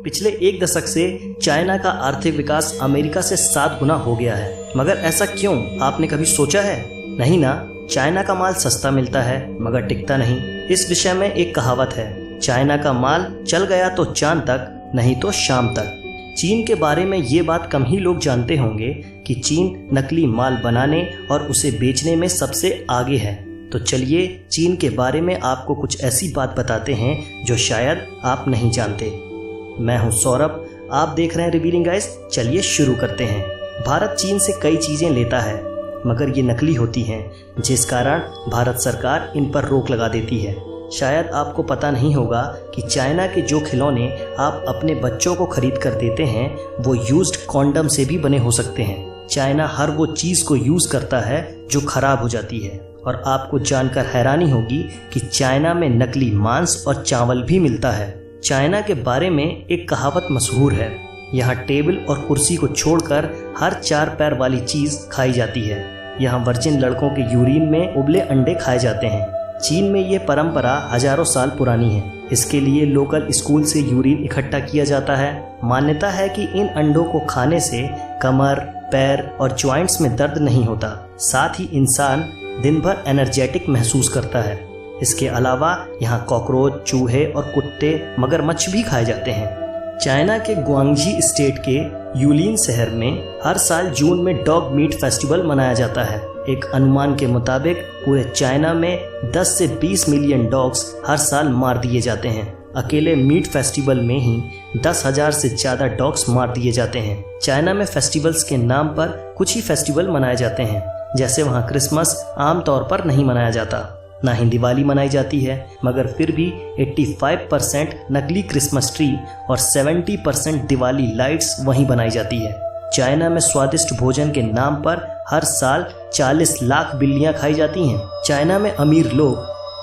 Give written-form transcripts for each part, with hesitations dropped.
पिछले एक दशक से चाइना का आर्थिक विकास अमेरिका से 7 गुना हो गया है। मगर ऐसा क्यों, आपने कभी सोचा है? नहीं ना। चाइना का माल सस्ता मिलता है मगर टिकता नहीं। इस विषय में एक कहावत है, चाइना का माल चल गया तो चांद तक, नहीं तो शाम तक। चीन के बारे में ये बात कम ही लोग जानते होंगे कि चीन नकली माल बनाने और उसे बेचने में सबसे आगे है। तो चलिए चीन के बारे में आपको कुछ ऐसी बात बताते हैं जो शायद आप नहीं जानते। मैं हूं सौरभ, आप देख रहे हैं रिवीलिंग गाइस। चलिए शुरू करते हैं। भारत चीन से कई चीज़ें लेता है मगर ये नकली होती हैं, जिस कारण भारत सरकार इन पर रोक लगा देती है। शायद आपको पता नहीं होगा कि चाइना के जो खिलौने आप अपने बच्चों को खरीद कर देते हैं वो यूज्ड कॉन्डम से भी बने हो सकते हैं। चाइना हर वो चीज़ को यूज़ करता है जो खराब हो जाती है। और आपको जानकर हैरानी होगी कि चाइना में नकली मांस और चावल भी मिलता है। चाइना के बारे में एक कहावत मशहूर है, यहाँ टेबल और कुर्सी को छोड़कर हर 4 पैर वाली चीज़ खाई जाती है। यहाँ वर्जिन लड़कों के यूरिन में उबले अंडे खाए जाते हैं। चीन में ये परंपरा हजारों साल पुरानी है। इसके लिए लोकल स्कूल से यूरिन इकट्ठा किया जाता है। मान्यता है कि इन अंडों को खाने से कमर, पैर और जॉइंट्स में दर्द नहीं होता। साथ ही इंसान दिन भर एनर्जेटिक महसूस करता है। इसके अलावा यहाँ कॉकरोच, चूहे और कुत्ते, मगरमच्छ भी खाए जाते हैं। चाइना के ग्वांगझी स्टेट के यूलिन शहर में हर साल जून में डॉग मीट फेस्टिवल मनाया जाता है। एक अनुमान के मुताबिक पूरे चाइना में 10 से 20 मिलियन डॉग्स हर साल मार दिए जाते हैं। अकेले मीट फेस्टिवल में ही 10,000 से ज़्यादा डॉग्स मार दिए जाते हैं। चाइना में फेस्टिवल्स के नाम पर कुछ ही फेस्टिवल मनाए जाते हैं। जैसे वहाँ क्रिसमस आमतौर पर नहीं मनाया जाता, ना ही दिवाली मनाई जाती है, मगर फिर भी 85% नकली क्रिसमस ट्री और 70% दिवाली लाइट्स वहीं बनाई जाती है। चाइना में स्वादिष्ट भोजन के नाम पर हर साल 40 लाख बिल्लियां खाई जाती हैं। चाइना में अमीर लोग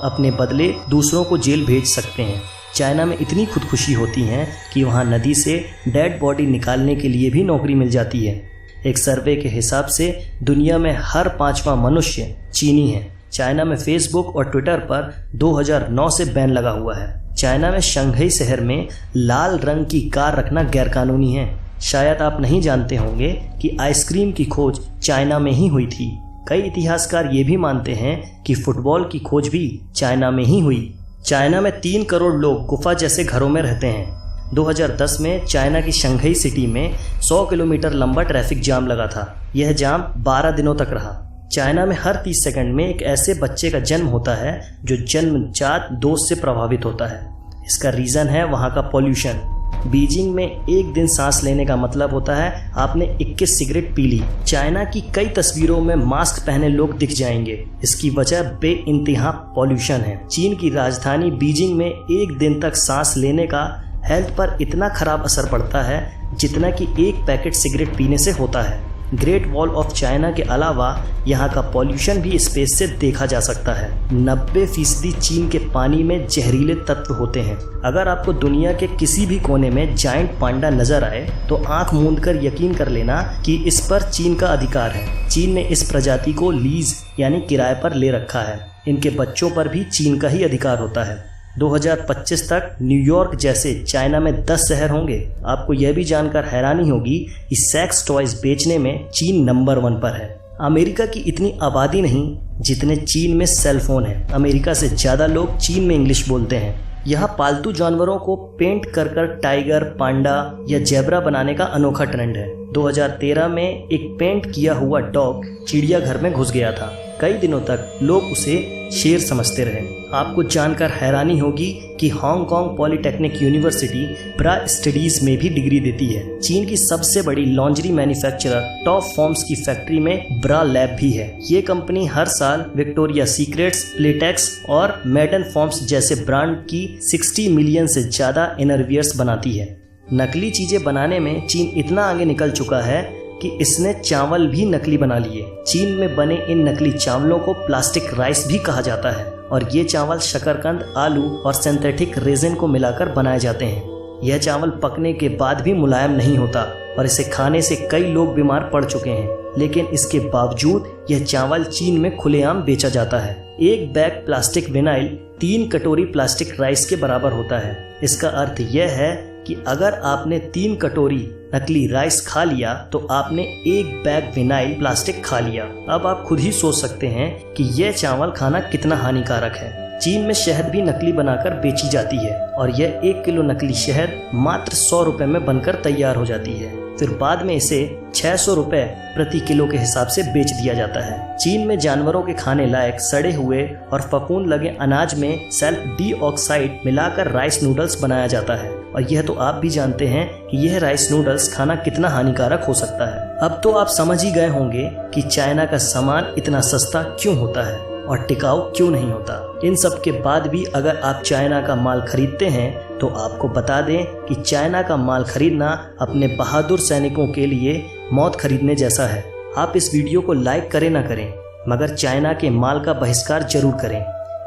अपने बदले दूसरों को जेल भेज सकते हैं। चाइना में इतनी खुदकुशी होती हैं कि वहाँ नदी से डेड बॉडी निकालने के लिए भी नौकरी मिल जाती है। एक सर्वे के हिसाब से दुनिया में हर 5वां मनुष्य चीनी है। चाइना में फेसबुक और ट्विटर पर 2009 से बैन लगा हुआ है। चाइना में शंघाई शहर में लाल रंग की कार रखना गैरकानूनी है। शायद आप नहीं जानते होंगे कि आइसक्रीम की खोज चाइना में ही हुई थी। कई इतिहासकार ये भी मानते हैं कि फुटबॉल की खोज भी चाइना में ही हुई। चाइना में 3 करोड़ लोग गुफा जैसे घरों में रहते हैं। 2010 में चाइना की शंघाई सिटी में 100 किलोमीटर लंबा ट्रैफिक जाम लगा था। यह जाम 12 दिनों तक रहा। चाइना में हर 30 सेकंड में एक ऐसे बच्चे का जन्म होता है जो जन्मजात दोष से प्रभावित होता है। इसका रीज़न है वहाँ का पॉल्यूशन। बीजिंग में एक दिन सांस लेने का मतलब होता है आपने 21 सिगरेट पी ली। चाइना की कई तस्वीरों में मास्क पहने लोग दिख जाएंगे। इसकी वजह बेइंतहा पॉल्यूशन है। चीन की राजधानी बीजिंग में एक दिन तक सांस लेने का हेल्थ पर इतना खराब असर पड़ता है जितना कि एक पैकेट सिगरेट पीने से होता है। ग्रेट वॉल ऑफ चाइना के अलावा यहाँ का पॉल्यूशन भी स्पेस से देखा जा सकता है। 90% चीन के पानी में जहरीले तत्व होते हैं। अगर आपको दुनिया के किसी भी कोने में जायंट पांडा नजर आए तो आंख मूंदकर यकीन कर लेना कि इस पर चीन का अधिकार है। चीन ने इस प्रजाति को लीज यानी किराए पर ले रखा है। इनके बच्चों पर भी चीन का ही अधिकार होता है। 2025 तक न्यूयॉर्क जैसे चाइना में 10 शहर होंगे। आपको यह भी जानकर हैरानी होगी कि सेक्स टॉयज बेचने में चीन नंबर 1 पर है। अमेरिका की इतनी आबादी नहीं जितने चीन में सेल फोन है। अमेरिका से ज़्यादा लोग चीन में इंग्लिश बोलते हैं। यहाँ पालतू जानवरों को पेंट कर टाइगर, पांडा या जेब्रा बनाने का अनोखा ट्रेंड है। 2013 में एक पेंट किया हुआ डॉग चिड़ियाघर में घुस गया था। कई दिनों तक लोग उसे शेर समझते रहे। आपको जानकर हैरानी होगी कि हांगकांग पॉलिटेक्निक यूनिवर्सिटी ब्रा स्टडीज में भी डिग्री देती है। चीन की सबसे बड़ी लॉन्ड्री मैन्युफैक्चरर टॉप फॉर्म्स की फैक्ट्री में ब्रा लैब भी है। ये कंपनी हर साल विक्टोरिया सीक्रेट्स, प्लेटेक्स और मेडन फॉर्म्स जैसे ब्रांड की 60 मिलियन से ज़्यादा इनरवियर्स बनाती है। नकली चीज़ें बनाने में चीन इतना आगे निकल चुका है कि इसने चावल भी नकली बना लिए। चीन में बने इन नकली चावलों को प्लास्टिक राइस भी कहा जाता है और ये चावल शकरकंद, आलू और सिंथेटिक रेजिन को मिलाकर बनाए जाते हैं। यह चावल पकने के बाद भी मुलायम नहीं होता और इसे खाने से कई लोग बीमार पड़ चुके हैं। लेकिन इसके बावजूद यह चावल चीन में खुलेआम बेचा जाता है। एक बैग प्लास्टिक विनाइल 3 कटोरी प्लास्टिक राइस के बराबर होता है। इसका अर्थ यह है कि अगर आपने 3 कटोरी नकली राइस खा लिया तो आपने 1 बैग विनाइल प्लास्टिक खा लिया। अब आप खुद ही सोच सकते हैं कि यह चावल खाना कितना हानिकारक है। चीन में शहद भी नकली बनाकर बेची जाती है और यह 1 किलो नकली शहद मात्र 100 रुपए में बनकर तैयार हो जाती है। फिर बाद में इसे 600 रुपए प्रति किलो के हिसाब से बेच दिया जाता है। चीन में जानवरों के खाने लायक सड़े हुए और फफूंद लगे अनाज में सल्फर डाइऑक्साइड मिलाकर राइस नूडल्स बनाया जाता है और यह तो आप भी जानते हैं कि यह राइस नूडल्स खाना कितना हानिकारक हो सकता है। अब तो आप समझ ही गए होंगे कि चाइना का सामान इतना सस्ता क्यों होता है और टिकाऊ क्यों नहीं होता। इन सब के बाद भी अगर आप चाइना का माल खरीदते हैं तो आपको बता दें कि चाइना का माल खरीदना अपने बहादुर सैनिकों के लिए मौत खरीदने जैसा है। आप इस वीडियो को लाइक करें ना करें मगर चाइना के माल का बहिष्कार जरूर करें।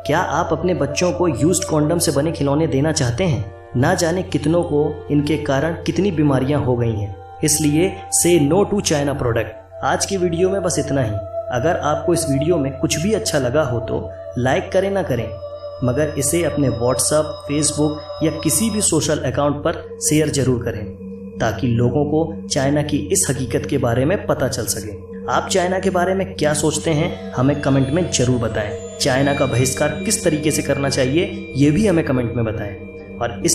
क्या आप अपने बच्चों को यूज्ड कॉन्डम से बने खिलौने देना चाहते हैं? ना जाने कितनों को इनके कारण कितनी बीमारियां हो गई हैं। इसलिए से नो टू चाइना प्रोडक्ट। आज की वीडियो में बस इतना ही। अगर आपको इस वीडियो में कुछ भी अच्छा लगा हो तो लाइक करें ना करें मगर इसे अपने व्हाट्सएप, फेसबुक या किसी भी सोशल अकाउंट पर शेयर जरूर करें ताकि लोगों को चाइना की इस हकीकत के बारे में पता चल सके। आप चाइना के बारे में क्या सोचते हैं हमें कमेंट में जरूर बताएं। चाइना का बहिष्कार किस तरीके से करना चाहिए ये भी हमें कमेंट में बताएं और इस